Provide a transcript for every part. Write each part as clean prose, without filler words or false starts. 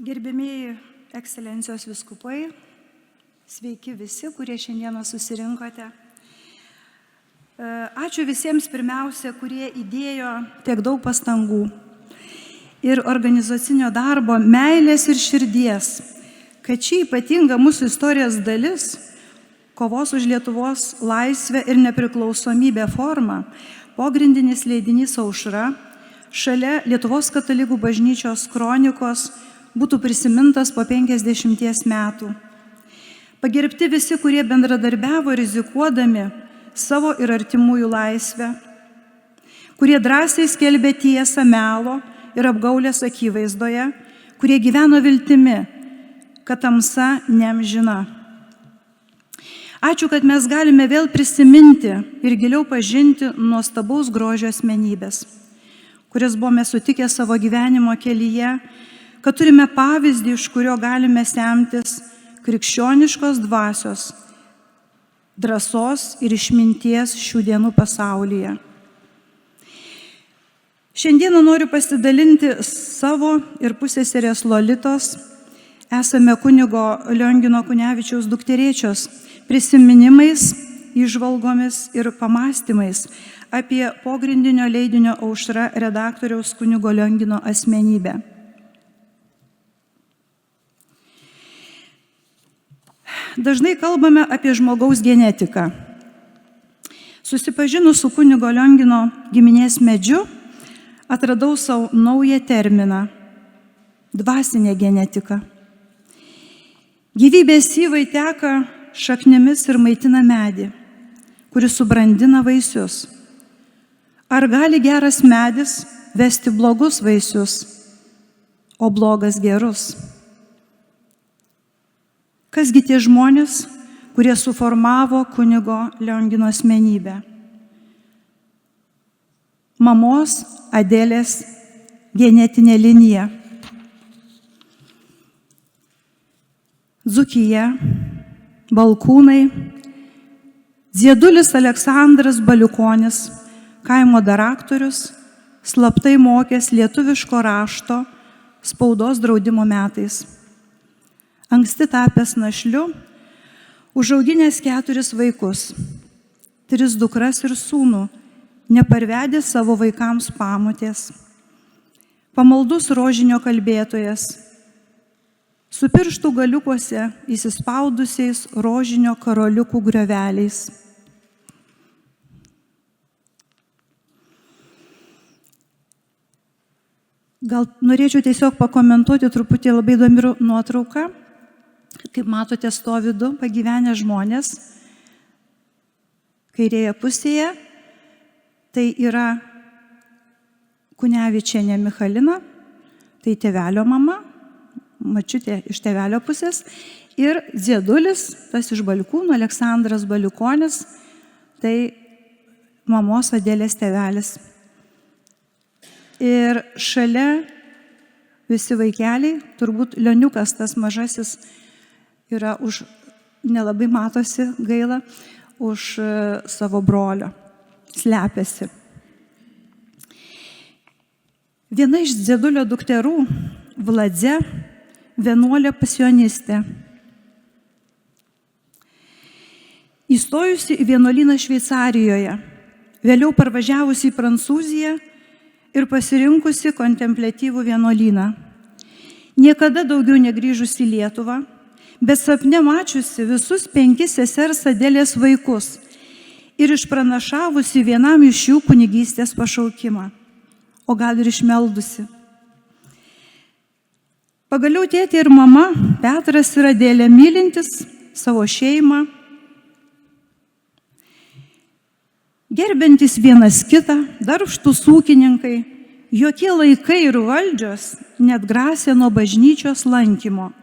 Gerbėmieji ekscelencijos vyskupai, sveiki visi, kurie šiandieną susirinkote. Ačiū visiems pirmiausia, kurie įdėjo tiek daug pastangų ir organizacinio darbo, meilės ir širdies, kad ši ypatinga mūsų istorijos dalis, kovos už Lietuvos laisvę ir nepriklausomybę forma, pogrindinis leidinys Aušra, šalia Lietuvos katalikų bažnyčios kronikos, būtų prisimintas po 50 metų. Pagerbti visi, kurie bendradarbiavo rizikuodami savo ir artimųjų laisvę, kurie drąsiai skelbė tiesą melo ir apgaulės akivaizdoje, kurie gyveno viltimi, kad tamsa neamžina. Ačiū, kad mes galime vėl prisiminti ir giliau pažinti nuostabaus grožio asmenybės, kurias buvome sutikę savo gyvenimo kelyje, kad turime pavyzdį, iš kurio galime semtis krikščioniškos dvasios, drąsos ir išminties šių dienų pasaulyje. Šiandieną noriu pasidalinti savo ir pusseserės Lolitos, esame kunigo Liongino Kunevičiaus dukterėčios, prisiminimais, įžvalgomis ir pamastymais apie pogrindinio leidinio Aušra redaktoriaus kunigo Liongino asmenybę. Dažnai kalbame apie žmogaus genetiką. Susipažinus su kunigo Liongino giminės medžiu, atradau savo naują terminą – dvasinė genetika. Gyvybės syvai teka šaknimis ir maitina medį, kuris subrandina vaisius. Ar gali geras medis vesti blogus vaisius, o blogas gerus? Kasgi tie žmonės, kurie suformavo kunigo Liongino asmenybę? Mamos Adelės genetinė linija. Dzūkija, Balkūnai, Dziedulis Aleksandras Baliukonis, kaimo daraktorius, slaptai mokęs lietuviško rašto spaudos draudimo metais. Anksti tapęs našliu, užauginęs 4 vaikus, 3 dukras ir sūnų, neparvedė savo vaikams pamotės. Pamaldus rožinio kalbėtojas, su pirštų galiukuose įsispaudusiais rožinio karoliukų grioveliais. Gal norėčiau tiesiog pakomentuoti truputį labai įdomią nuotrauką. Kaip matote, stovi 2 pagyvenę žmonės. Kairėje pusėje tai yra Kunevičienė Michalina, tai tėvelio mama, mačiutė iš tėvelio pusės, ir Dziedulis, tas iš Baliukūnų, Aleksandras Baliukonis, tai mamos Adelės tėvelis. Ir šalia visi vaikeliai, turbūt Lioniukas, tas mažasis, yra už, nelabai matosi gaila, už savo brolio, slepiasi. Viena iš Dziedulio dukterų, Vladze, vienuolė pasionistė. Įstojusi į vienuolyną Šveicarijoje, vėliau parvažiavusi į Prancūziją ir pasirinkusi kontempliatyvų vienuolyną. Niekada daugiau negrįžusi į Lietuvą, bet sapne mačiusi visus 5 sesers Adelės vaikus ir išpranašavusi vienam iš jų kunigystės pašaukimą, o gal ir išmeldusi. Pagaliau tėtė ir mama, Petras ir Adelė, mylintis savo šeimą, gerbiantis vienas kitą, darbštūs ūkininkai, jokie laikai ir valdžios net grasė nuo bažnyčios lankymo,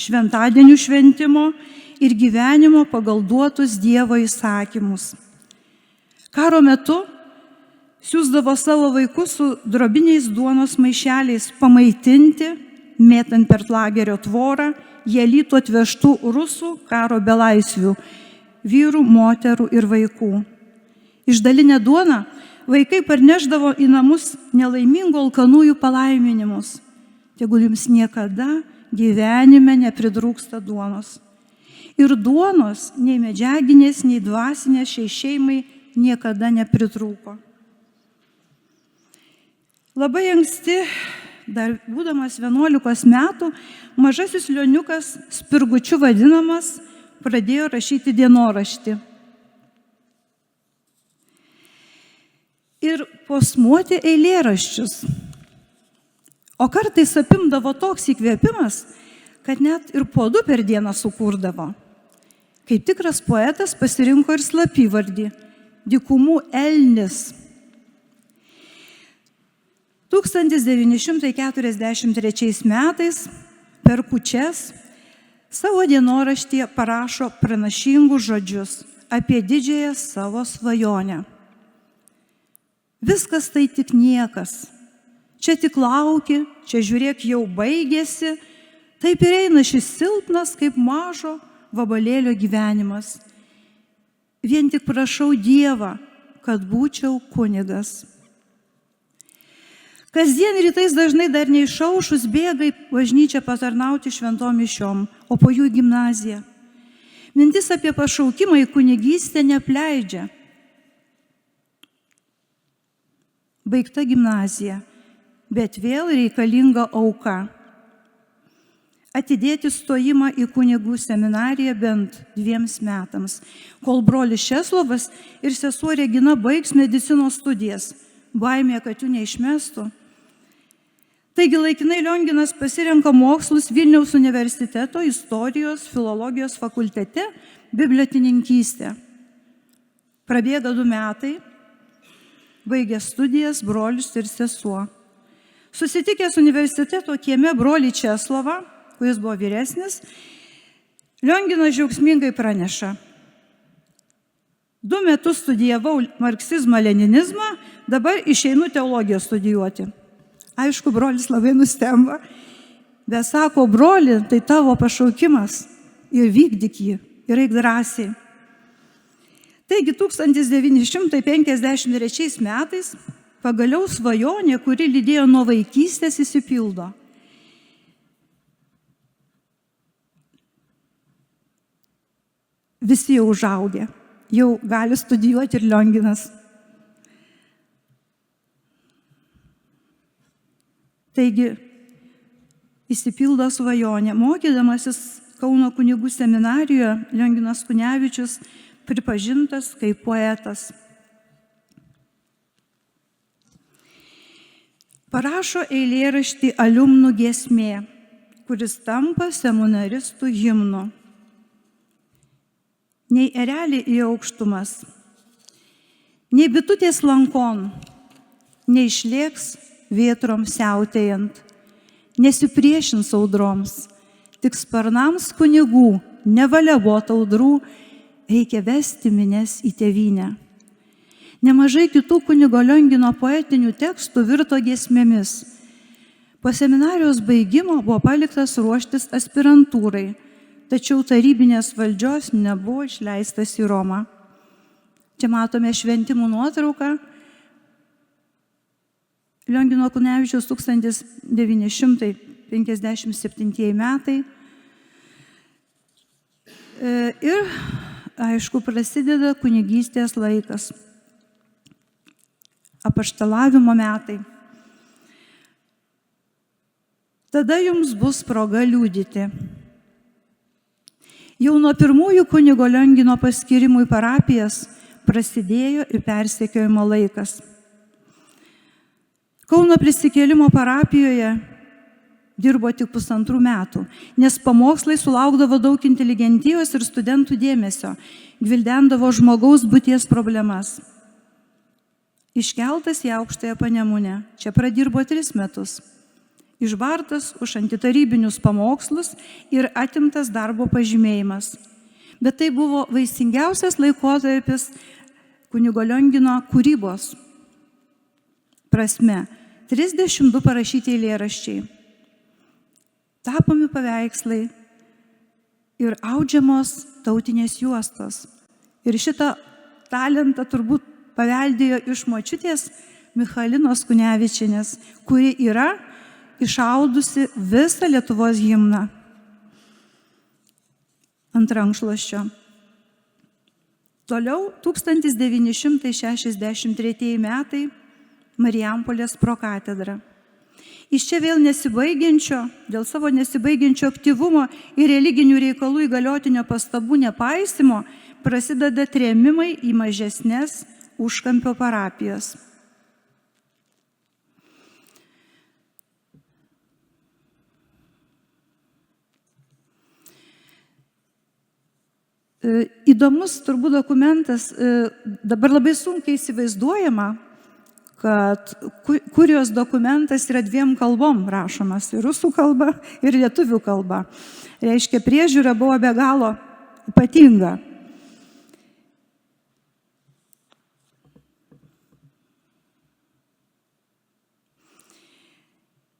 šventadienių šventimo ir gyvenimo pagal duotus Dievo įsakymus. Karo metu siųsdavo savo vaikus su drobiniais duonos maišeliais pamaitinti, mėtant per lagerio tvorą, jie lytų atvežtų rusų karo belaisvių, vyrų, moterų ir vaikų. Išdalinę duoną vaikai parneždavo į namus nelaimingų alkanųjų palaiminimus. Tegul jums niekada gyvenime nepridrūksta duonos. Ir duonos nei medžiaginės, nei dvasinės šiai šeimai niekada nepritrūko. Labai anksti, dar būdamas 11 metų, mažasis Lioniukas, Spirgučiu vadinamas, pradėjo rašyti dienoraštį. Ir posmuoti eilėraščius. O kartais apimdavo toks įkvėpimas, kad net ir po 2 per dieną sukurdavo. Kaip tikras poetas pasirinko ir slapyvardį – Dykumų elnis. 1943 metais per kūčias savo dienoraštyje parašo pranašingus žodžius apie didžiąją savo svajonę. Viskas tai tik niekas. Čia tik lauki, čia žiūrėk jau baigėsi, taip ir eina šis silpnas kaip mažo vabalėlio gyvenimas. Vien tik prašau Dievą, kad būčiau kunigas. Kasdien rytais dažnai dar neišaušus bėga į bažnyčią patarnauti šventom mišiom, o po jų gimnaziją. Mintis apie pašaukimą į kunigystę neapleidžia. Baigta gimnazija, bet vėl reikalinga auka. Atidėti stojimą į kunigų seminariją bent 2 metams, kol brolis Česlovas ir sesuo Regina baigs medicinos studijas, baimė, kad jų neišmestų. Taigi laikinai Lionginas pasirenka mokslus Vilniaus universiteto istorijos, filologijos fakultete, bibliotininkystę. Prabėga 2 metai, baigia studijas brolis ir sesuo. Susitikęs universiteto kieme brolį Česlovą, kuris buvo vyresnis, Lionginas džiaugsmingai praneša: 2 metus studijavau marksizmą, leninizmą, dabar išeinu teologiją studijuoti. Aišku, brolis labai nustemba, bet sako: broli, tai tavo pašaukimas ir vykdyk jį, ir eik drąsiai. Taigi 1953 metais pagaliau svajonė, kuri lydėjo nuo vaikystės, išsipildo. Visi jau užaugę, jau gali studijuoti ir Lionginas. Taigi, išsipildo svajonė. Mokydamasis Kauno kunigų seminarijoje, Lionginas Kunevičius pripažintas kaip poetas. Parašo eilėraštį Aliumnų giesmė, kuris tampa seminaristų himnu. Nei erelį į aukštumas, nei bitutės lankon, neišlėks vėtrom siautėjant, nesipriešins audroms, tik sparnams kunigų, nevaliavot audrų, reikia vesti mines į tėvynę. Nemažai kitų kunigo Liongino poetinių tekstų virto giesmėmis. Po seminarijos baigimo buvo paliktas ruoštis aspirantūrai, tačiau tarybinės valdžios nebuvo išleistas į Romą. Čia matome šventimų nuotrauką. Liongino Kunevičiaus 1957 metai. Ir, aišku, prasideda kunigystės laikas. Apaštalavimo metai. Tada jums bus proga liudyti. Jau nuo pirmųjų kunigo Liongino paskyrimų į parapijas prasidėjo ir persekiojimo laikas. Kauno prisikėlimo parapijoje dirbo tik 1,5 metų, nes pamokslai sulaukdavo daug inteligentijos ir studentų dėmesio, gvildendavo žmogaus būties problemas. Iškeltas į Aukštąją Panemunę, čia pradirbo 3 metus. Išbartas už antitarybinius pamokslus ir atimtas darbo pažymėjimas. Bet tai buvo vaisingiausias laikotarpis kunigo Liongino kūrybos prasme. 32 parašyti eilėraščiai, tapomi paveikslai ir audžiamos tautinės juostos. Ir šitą talentą turbūt paveldėjo iš močiutės Michalinos Kunevičienės, kuri yra išaudusi visą Lietuvos himną ant rankšluosčio. Toliau 1963 metai Marijampolės prokatedra. Iš čia vėl dėl savo nesibaigiančio aktyvumo ir religinių reikalų įgaliotinio pastabų nepaisimo prasideda trėmimai į mažesnės Užkampio parapijas. Įdomus turbūt dokumentas, dabar labai sunkiai įsivaizduojama, kad kurijos dokumentas yra 2 kalbom rašomas, ir rusų kalba, ir lietuvių kalba. Reiškia, priežiūra buvo be galo ypatinga.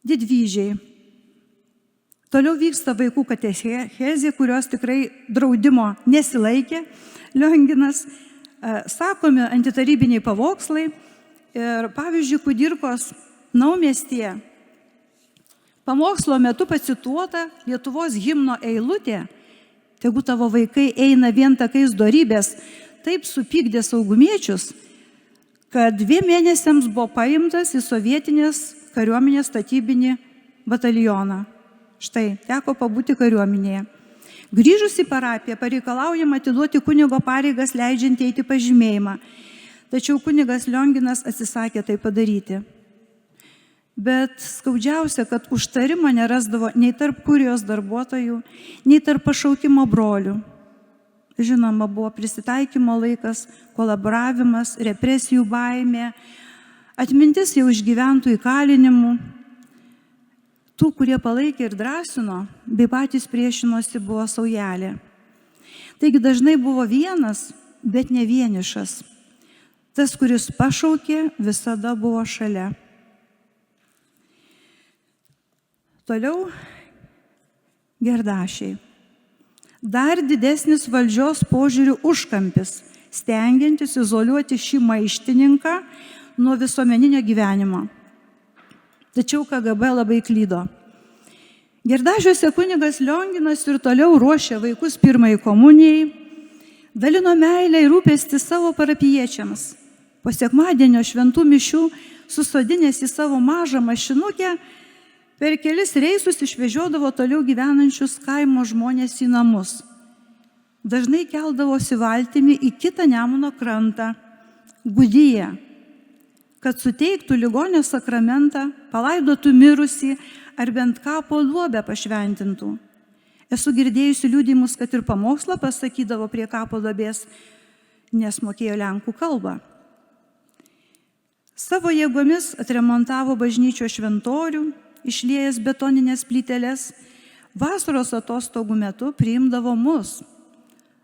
Didvyžiai. Toliau vyksta vaikų katechezė, kurios tikrai draudimo nesilaikė Lionginas. Sakomi antitarybiniai pamokslai ir pavyzdžiui, Kudirkos Naumiestyje pamokslo metu pacituota Lietuvos himno eilutė: tegu tavo vaikai eina vien takais dorybės, taip supykdė saugumiečius, kad 2 mėnesiams buvo paimtas į sovietinės kariuomenės statybinį batalioną. Štai, teko pabūti kariuomenėje. Grįžus į parapiją pareikalaujama atiduoti kunigo pareigas leidžiant eiti pažymėjimą. Tačiau kunigas Lionginas atsisakė tai padaryti. Bet skaudžiausia, kad užtarimo nerasdavo nei tarp kurijos darbuotojų, nei tarp pašaukimo brolių. Žinoma, buvo prisitaikymo laikas, kolaboravimas, represijų baimė, atmintis jau išgyventų įkalinimų. Tų, kurie palaikė ir drąsino, bei patys priešinosi, buvo saujelė. Taigi dažnai buvo vienas, bet ne vienišas. Tas, kuris pašaukė, visada buvo šalia. Toliau Gerdašiai. Dar didesnis valdžios požiūrių užkampis, stengiantis izoliuoti šį maištininką nuo visuomeninio gyvenimo. Tačiau KGB labai klydo. Gerdašiuose kunigas Lionginas ir toliau ruošė vaikus pirmai komunijai, dalino meilę ir rūpestį savo parapijiečiams. Po sekmadienio šventų mišių susodinęs į savo mažą mašinukę, per kelis reisus išvežiodavo toliau gyvenančius kaimo žmonės į namus. Dažnai keldavosi valtimi į kitą Nemuno krantą, Gudiją, kad suteiktų ligonio sakramentą, palaidotų mirusį ar bent kapo duobę pašventintų. Esu girdėjusi liudijimus, kad ir pamokslą pasakydavo prie kapo duobės, nes mokėjo lenkų kalbą. Savo jėgomis atremontavo bažnyčios šventorių, išliejęs betoninės plyteles, vasaros atostogų metu priimdavo mus,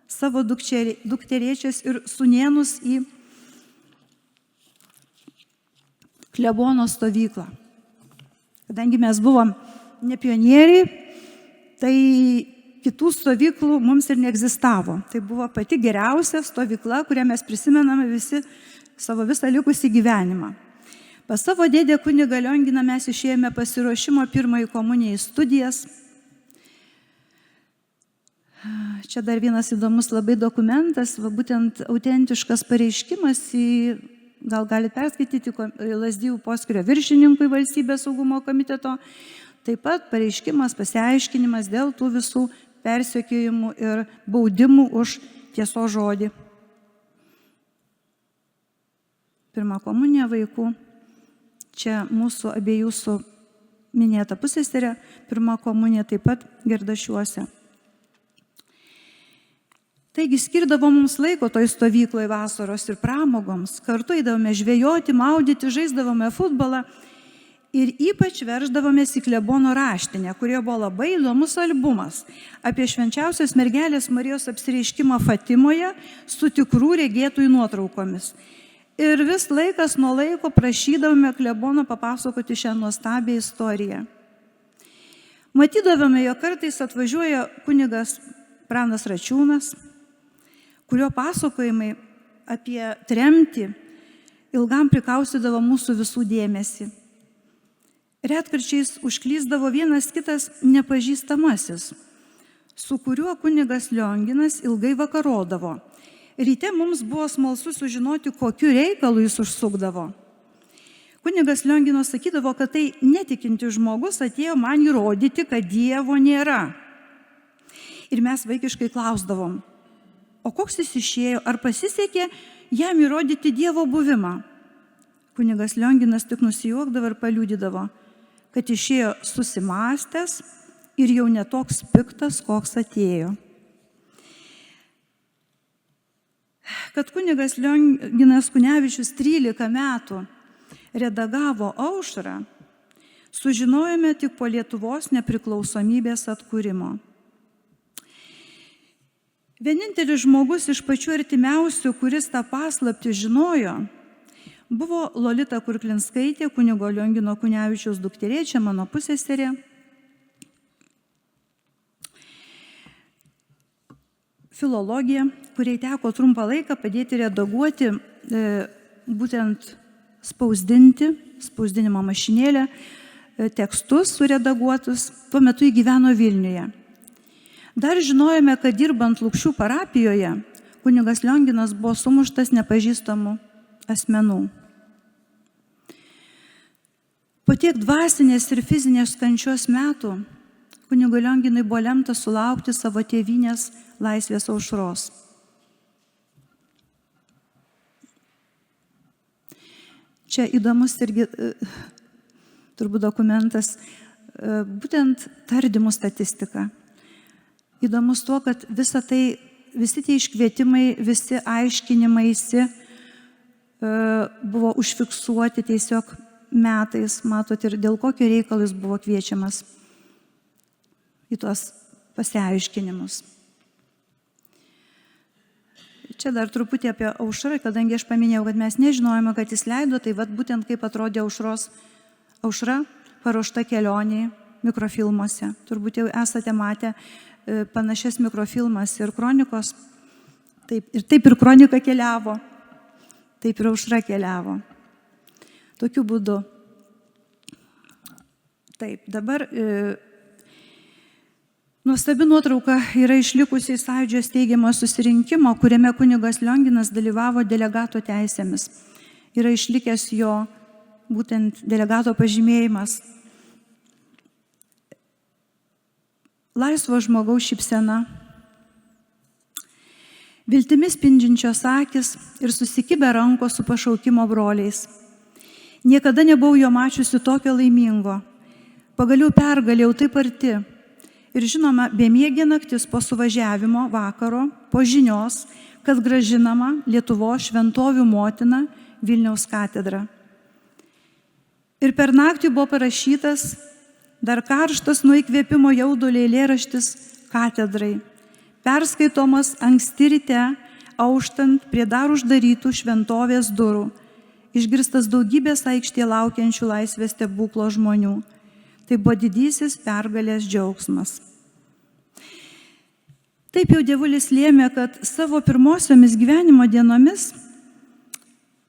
savo dukterėčias ir sūnėnus į klebono stovyklą. Kadangi mes buvom ne pionieriai, tai kitų stovyklų mums ir neegzistavo. Tai buvo pati geriausia stovykla, kurią mes prisimename visi savo visą likusį gyvenimą. Pas savo dėdę kunigą Lionginą mes išėjome pasiruošimo pirmai komunijai studijas. Čia dar vienas įdomus labai dokumentas, būtent autentiškas pareiškimas gal gali perskaityti Lazdijų poskyrio viršininkui Valstybės saugumo komiteto, taip pat pareiškimas, pasiaiškinimas dėl tų visų persekiojimų ir baudimų už tiesos žodį. Pirma komunija vaikų, čia mūsų abiejų su minėta pusseserė, pirma komunija taip pat Gerdašiuose. Taigi skirdavo mums laiko toj stovykloje vasaros ir pramogoms, kartu eidavome žvejoti, maudyti, žaisdavome futbolą ir ypač verždavomės į klebono raštinę, kurioje buvo labai įdomus albumas apie švenčiausios mergelės Marijos apsireiškimą Fatimoje su tikrų regėtojų nuotraukomis. Ir vis laikas nuo laiko prašydavome klebono papasakoti šią nuostabią istoriją. Matydavome, jo kartais atvažiuoja kunigas Pranas Račiūnas, kurio pasakojimai apie tremtį ilgam prikaustydavo mūsų visų dėmesį. Retkarčiais užklysdavo vienas kitas nepažįstamasis, su kuriuo kunigas Lionginas ilgai vakarodavo. Ryte mums buvo smalsu sužinoti, kokiu reikalu jis užsukdavo. Kunigas Lionginas sakydavo, kad tai netikinti žmogus atėjo man įrodyti, kad Dievo nėra. Ir mes vaikiškai klausdavom, o koks jis išėjo, ar pasisekė jam įrodyti Dievo buvimą? Kunigas Lionginas tik nusijuokdavo ir paliudydavo, kad išėjo susimąstęs ir jau netoks piktas, koks atėjo. Kad kunigas Lionginas Kunevičius 13 metų redagavo Aušrą, sužinojome tik po Lietuvos nepriklausomybės atkūrimo. Vienintelis žmogus iš pačių artimiausių, kuris tą paslaptį žinojo, buvo Lolita Kurklinskaitė, kunigo Liongino Kunevičiaus dukterėčia, mano pusseserė. Filologija, kuriai teko trumpą laiką padėti redaguoti, būtent spausdinimo mašinėlę, tekstus suredaguotus, tuo metu ji gyveno Vilniuje. Dar žinojome, kad dirbant Lukšių parapijoje, kunigas Lionginas buvo sumuštas nepažįstamų asmenų. Po tiek dvasinės ir fizinės kančios metų, kunigo Lionginui buvo lemta sulaukti savo tėvynės laisvės aušros. Čia įdomus irgi turbūt dokumentas, būtent tardymų statistika. Įdomus tuo, kad visi tie iškvietimai, visi aiškinimaisi buvo užfiksuoti tiesiog metais, matot, ir dėl kokio reikalo jis buvo kviečiamas į tuos pasiaiškinimus. Čia dar truputį apie Aušrą, kadangi aš paminėjau, kad mes nežinojome, kad jis leido, tai vat būtent kaip atrodė Aušra paruošta kelionė mikrofilmuose. Turbūt jau esate matę panašias mikrofilmas ir kronikos. Taip ir kronika keliavo, taip ir Aušra keliavo. Tokiu būdu. Taip, dabar nuostabi nuotrauka yra išlikusi Sąjūdžio steigiamo susirinkimo, kuriame kunigas Lionginas dalyvavo delegato teisėmis. Yra išlikęs jo būtent delegato pažymėjimas. Laisvo žmogaus šypsena, viltimis spindinčios akis ir susikibę rankos su pašaukimo broliais. Niekada nebuvau jo mačiusi tokio laimingo. Pagaliau pergalėjau taip arti. Ir žinoma, bemiegė naktis po suvažiavimo vakaro, po žinios, kad grąžinama Lietuvos šventovių motina Vilniaus katedra. Ir per naktį buvo parašytas dar karštas nuo įkvėpimo jaudulio eilėraštis katedrai, perskaitomas anksti ryte, auštant prie dar uždarytų šventovės durų, išgirstas daugybės aikštėje laukiančių laisvės stebuklo žmonių. Tai buvo didysis pergalės džiaugsmas. Taip jau dievulis lėmė, kad savo pirmosiomis gyvenimo dienomis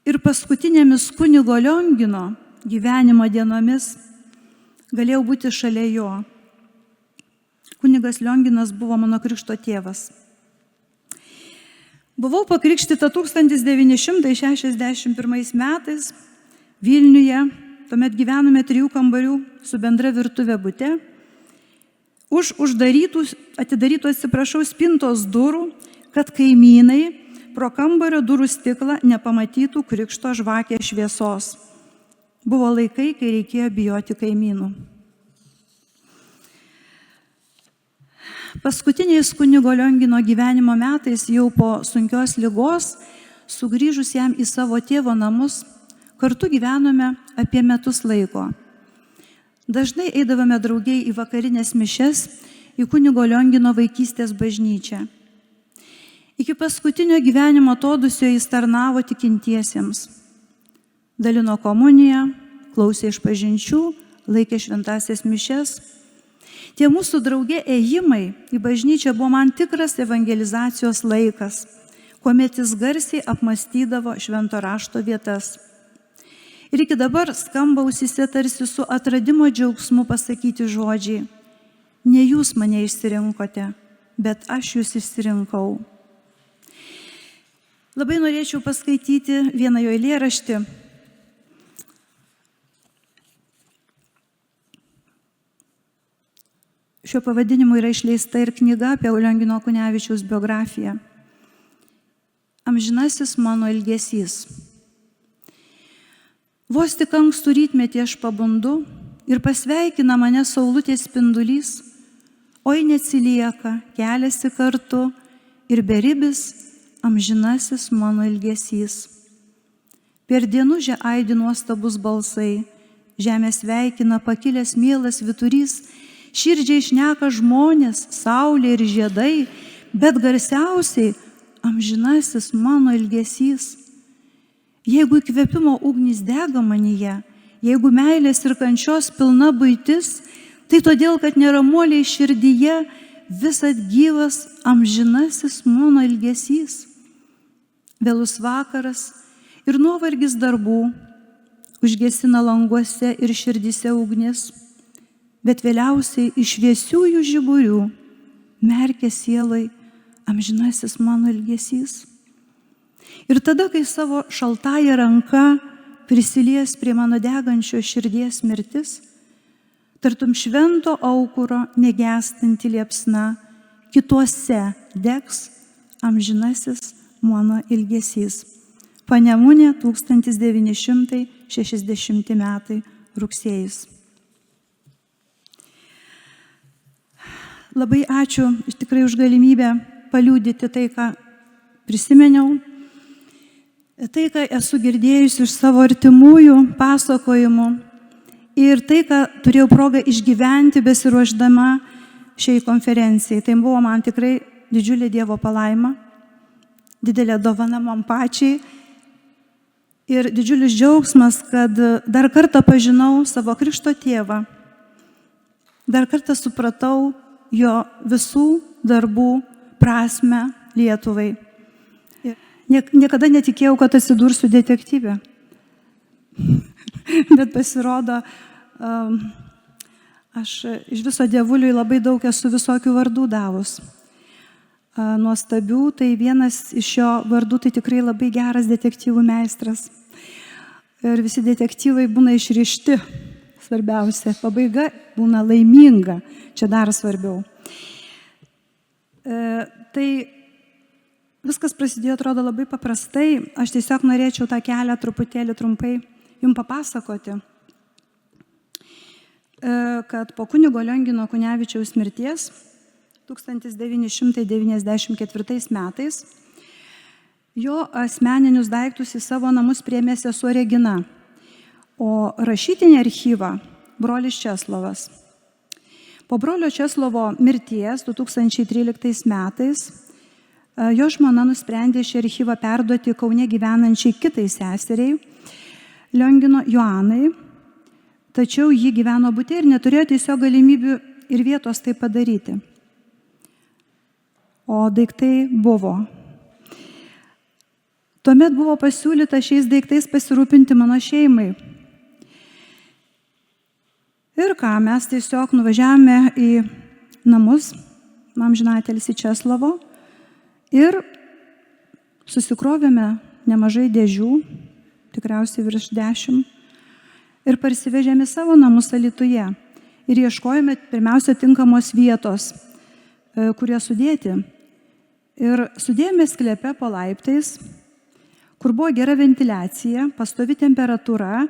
ir paskutinėmis kunigo Liongino gyvenimo dienomis galėjau būti šalia jo. Kunigas Lionginas buvo mano krikšto tėvas. Buvau pakrikštyta 1961 metais Vilniuje. Tuomet gyvenome 3 kambarių su bendra virtuvė bute. Už atidarytų spintos durų, kad kaimynai pro kambario durų stiklą nepamatytų krikšto žvakės šviesos. Buvo laikai, kai reikėjo bijoti kaimynų. Paskutiniais kunigo Liongino gyvenimo metais, jau po sunkios ligos, sugrįžus jam į savo tėvo namus, kartu gyvenome apie metus laiko. Dažnai eidavome draugiai į vakarinės mišias, į kunigo Liongino vaikystės bažnyčią. Iki paskutinio gyvenimo atodūsio jis tarnavo tikintiesiems. Dalino komuniją, klausė išpažinčių, laikė šventąsias mišias. Tie mūsų draugė ėjimai į bažnyčią buvo man tikras evangelizacijos laikas, kuomet jis garsiai apmąstydavo švento rašto vietas. Ir iki dabar skamba ausyse tarsi su atradimo džiaugsmu pasakyti žodžiai: ne jūs mane išsirinkote, bet aš jūs išsirinkau. Labai norėčiau paskaityti vieną jo eilėraštį. Šiuo pavadinimu yra išleista ir knyga apie Liongino Kunevičiaus biografiją. Amžinasis mano ilgesys. Vos tik ankstų rytmetį aš pabundu ir pasveikina mane saulutės spindulys, oi neatsilieka, keliasi kartu ir beribis amžinasis mano ilgesys. Per dienužę aidi nuostabus balsai, žemė sveikina pakilęs mielas vyturys, širdžiai šneka žmonės, saulė ir žiedai, bet garsiausiai amžinasis mano ilgesys. Jeigu įkvėpimo ugnys dega manyje, jeigu meilės ir kančios pilna buitis, tai todėl, kad neramuoliai širdyje visad gyvas amžinasis mano ilgesys. Vėlus vakaras ir nuovargis darbų užgesina languose ir širdyse ugnis, bet vėliausiai iš šviesiųjų žiburių merkia sielai amžinasis mano ilgesys. Ir tada, kai savo šaltąją ranką prisilies prie mano degančio širdies mirtis, tartum švento aukuro negestanti liepsna, kituose degs amžinasis mano ilgesys. Panemunė, 1960 metai, rugsėjis. Labai ačiū tikrai už galimybę paliudyti tai, ką prisimeniau, tai, ką esu girdėjusi iš savo artimųjų pasakojimų ir tai, ką turėjau progą išgyventi besiruošdama šiai konferencijai. Tai buvo man tikrai didžiulė Dievo palaima, didelė dovana man pačiai ir didžiulis džiaugsmas, kad dar kartą pažinau savo krikšto tėvą, dar kartą supratau jo visų darbų prasmę Lietuvai. Niekada netikėjau, kad atsidursiu detektyve. Bet pasirodo, aš iš viso dievuliui labai daug esu visokių vardų davus. Nuostabių, tai vienas iš jo vardų tai tikrai labai geras detektyvų meistras. Ir visi detektyvai būna išrišti, svarbiausia. Pabaiga būna laiminga, čia dar svarbiau. Tai viskas prasidėjo, atrodo, labai paprastai. Aš tiesiog norėčiau tą kelią truputėlį trumpai jums papasakoti, kad po kunigo Liongino Kunevičiaus mirties 1994 metais jo asmeninius daiktus į savo namus priėmė sesuo Regina, o rašytinį archyvą brolis Česlovas. Po brolio Česlovo mirties 2013 metais jo žmona nusprendė šį archyvą perduoti Kaune gyvenančiai kitai seseriai, Liongino Joanai, tačiau ji gyveno bute ir neturėjo tiesiog galimybių ir vietos tai padaryti. O daiktai buvo. Tuomet buvo pasiūlyta šiais daiktais pasirūpinti mano šeimai. Ir ką, mes tiesiog nuvažiavome į namus, amžinatilsį Česlovo, ir susikrovėme nemažai dėžių, tikriausiai virš 10, ir parsivežėme savo namus Alytuje. Ir ieškojome pirmiausia tinkamos vietos, kurie sudėti. Ir sudėjome sklepe po laiptais, kur buvo gera ventiliacija, pastovi temperatūra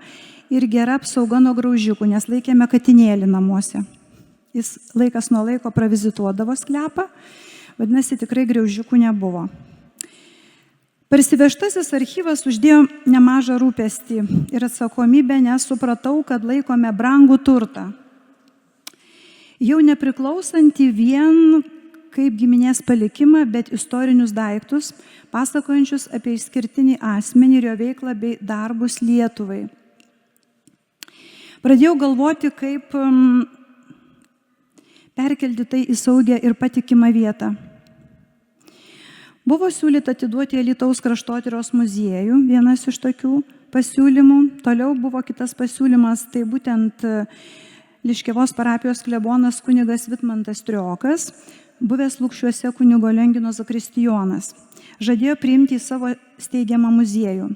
ir gera apsauga nuo graužikų, nes laikėme katinėlį namuose. Jis laikas nuo laiko pravizituodavo sklepą, vadinasi, tikrai graužikų nebuvo. Parsivežtasis archyvas uždėjo nemažą rūpestį ir atsakomybę, nes supratau, kad laikome brangų turtą. Jau nepriklausantį vien kaip giminės palikimą, bet istorinius daiktus, pasakojančius apie išskirtinį asmenį ir jo veiklą bei darbus Lietuvai. Pradėjau galvoti, kaip perkelti tai į saugią ir patikimą vietą. Buvo siūlyta atiduoti Alytaus kraštotyros muziejų, vienas iš tokių pasiūlymų. Toliau buvo kitas pasiūlymas, tai būtent Liškiavos parapijos klebonas kunigas Vitmantas Triokas, buvęs Lukšiuose kunigo Liongino zakristijonas, žadėjo priimti į savo steigiamą muziejų.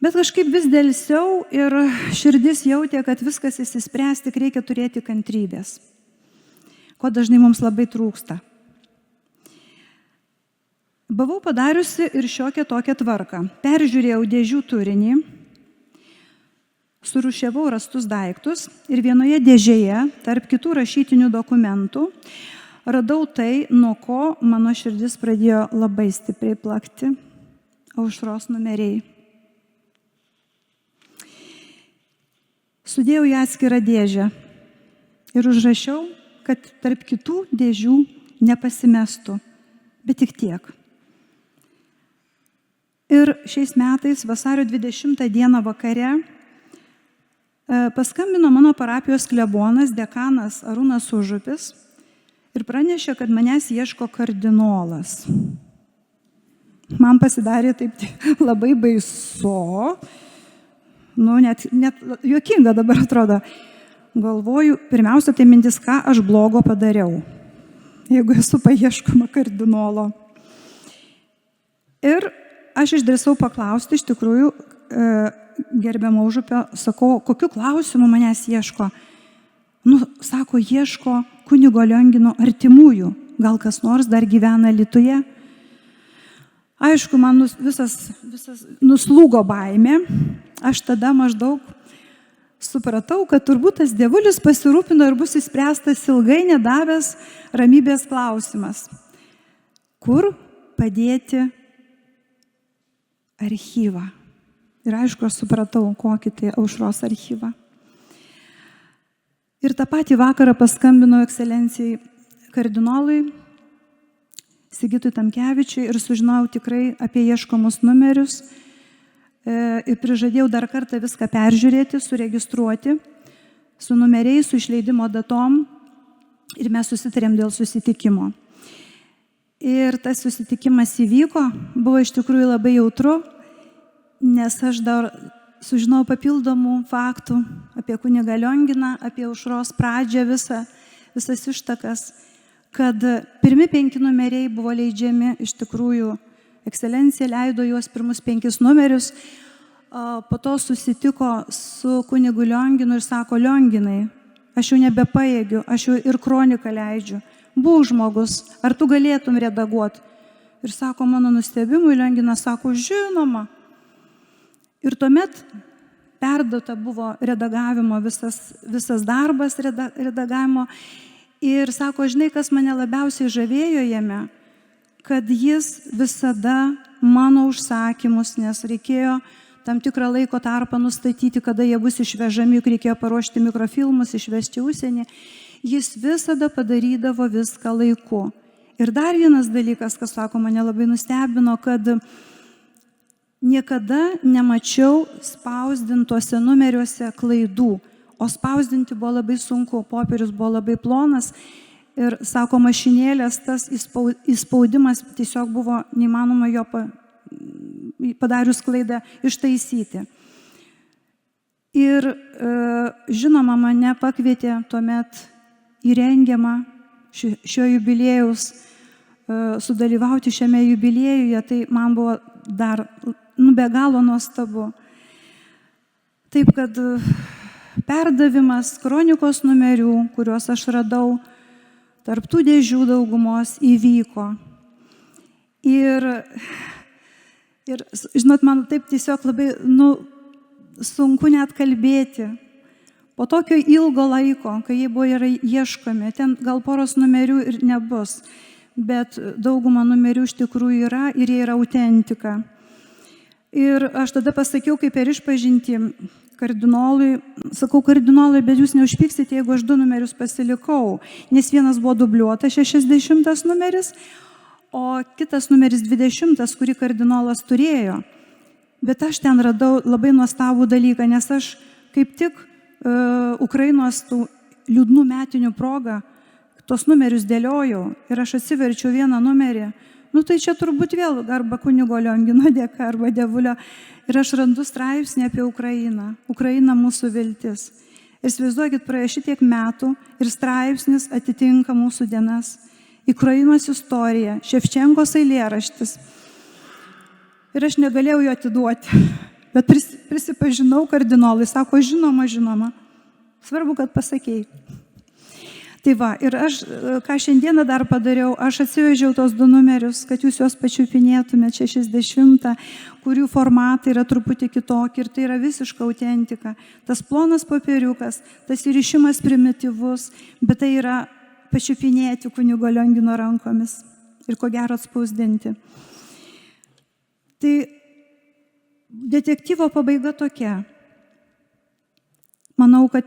Bet kažkaip vis dėlsiau ir širdis jautė, kad viskas išsispręs, tik reikia turėti kantrybės, ko dažnai mums labai trūksta. Buvau padariusi ir šiokią tokią tvarką. Peržiūrėjau dėžių turinį, surūšiavau rastus daiktus ir vienoje dėžėje, tarp kitų rašytinių dokumentų, radau tai, nuo ko mano širdis pradėjo labai stipriai plakti - Aušros numeriai. Sudėjau į atskirą dėžę ir užrašiau, kad tarp kitų dėžių nepasimestų, bet tik tiek. Ir šiais metais, vasario 20 dieną vakare, paskambino mano parapijos klebonas, dekanas Arūnas Užupis ir pranešė, kad manęs ieško kardinolas. Man pasidarė taip labai baisu, net juokinga dabar atrodo. Galvoju, pirmiausia, tai mintis, ką aš blogo padariau, jeigu esu paieškoma kardinolo. Ir aš išdrįsau paklausti, iš tikrųjų, gerbiamo Užupio, sakau, kokiu klausimu manęs ieško? Sako, ieško kunigo Liongino artimųjų, gal kas nors dar gyvena Alytuje. Aišku, man visas nuslūgo baimė, aš tada maždaug supratau, kad turbūt tas dievulis pasirūpino ir bus išspręstas ilgai nedavęs ramybės klausimas. Kur padėti archyvą? Ir aišku, aš supratau, kokį tai Aušros archyvą. Ir tą patį vakarą paskambinau ekscelencijai kardinolui Sigitui Tamkevičiui ir sužinojau tikrai apie ieškomus numerius ir prižadėjau dar kartą viską peržiūrėti, suregistruoti su numeriais, su išleidimo datom ir mes susitarėm dėl susitikimo. Ir tas susitikimas įvyko, buvo iš tikrųjų labai jautru, nes aš dar sužinojau papildomų faktų apie kunigą Lionginą, apie Aušros pradžią, visas ištakas, kad pirmi 5 numeriai buvo leidžiami, iš tikrųjų ekscelencija leido juos pirmus 5 numerius, po to susitiko su kunigu Lionginu ir sako, Lionginai, aš jau nebepajėgiu, aš jau ir kroniką leidžiu, būk žmogus, ar tu galėtum redaguoti? Ir sako, mano nustebimui, Lionginas sako, žinoma. Ir tuomet perduota buvo redagavimo, visas darbas redagavimo. Ir sako, žinai, kas mane labiausiai žavėjo jame, kad jis visada mano užsakymus, nes reikėjo tam tikrą laiko tarpą nustatyti, kada jie bus išvežami, juk reikėjo paruošti mikrofilmus, išvežti užsienį, jis visada padarydavo viską laiku. Ir dar vienas dalykas, kas sako, mane labai nustebino, kad niekada nemačiau spausdintuose numeriuose klaidų, o spausdinti buvo labai sunku, popierius buvo labai plonas ir, sako, mašinėlės tas įspaudimas tiesiog buvo neįmanoma jo padarius klaidą ištaisyti. Ir žinoma, mane pakvietė tuomet įrengiamą šio jubiliejaus sudalyvauti šiame jubiliejuje, tai man buvo dar be galo nuostabu. Taip, kad perdavimas kronikos numerių, kuriuos aš radau, tarp tų dėžių daugumos įvyko. Ir žinot, man taip tiesiog labai, sunku net kalbėti. Po tokio ilgo laiko, kai jie buvo ieškomi, ten gal poros numerių ir nebus, bet dauguma numerių iš tikrųjų yra ir jie yra autentika. Ir aš tada pasakiau, kaip per išpažintį kardinolui, sakau, kardinolui, bet jūs neužpyksite, jeigu aš 2 numerius pasilikau, nes vienas buvo dubliuotas 60 numeris, o kitas numeris 20, kurį kardinolas turėjo. Bet aš ten radau labai nuostabų dalyką, nes aš kaip tik Ukrainos tų liūdnų metinių progą tos numerius dėliojau ir aš atsiverčiau vieną numerį, nu tai čia turbūt vėl arba kunigo Liongino dėka, arba Dievulio. Ir aš randu straipsnį apie Ukrainą. Ukraina mūsų viltis. Ir įsivaizduokit, praėjo šitiek metų ir straipsnis atitinka mūsų dienas. Ukrainos istorija, Ševčenkos eilėraštis. Ir aš negalėjau jo atiduoti. Bet prisipažinau kardinolai, sako, žinoma. Svarbu, kad pasakėjai. Tai va, ir aš, ką šiandieną dar padariau, aš atsivežiau tos 2 numerius, kad jūs juos pačiupinėtumėte, 60, kurių formatai yra truputį kitokie ir tai yra visiška autentika. Tas plonas popieriukas, tas įrišimas primityvus, bet tai yra pačiupinėti kunigo Liongino rankomis ir ko gero atspausdinti. Tai detektyvo pabaiga tokia. Manau, kad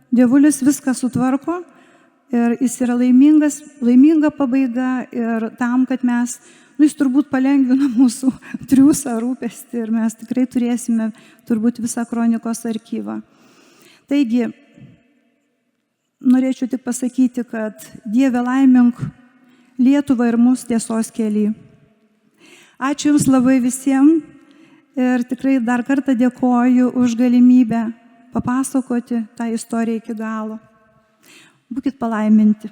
Dievulis viską sutvarko, ir jis yra laiminga pabaiga ir tam, kad mes, jis turbūt palengvina mūsų triūsą, rūpestį ir mes tikrai turėsime turbūt visą kronikos archyvą. Taigi, norėčiau tik pasakyti, kad Dieve laimink Lietuvą ir mus tiesos kely. Ačiū Jums labai visiems ir tikrai dar kartą dėkoju už galimybę papasakoti tą istoriją iki galo. Būkit palaiminti.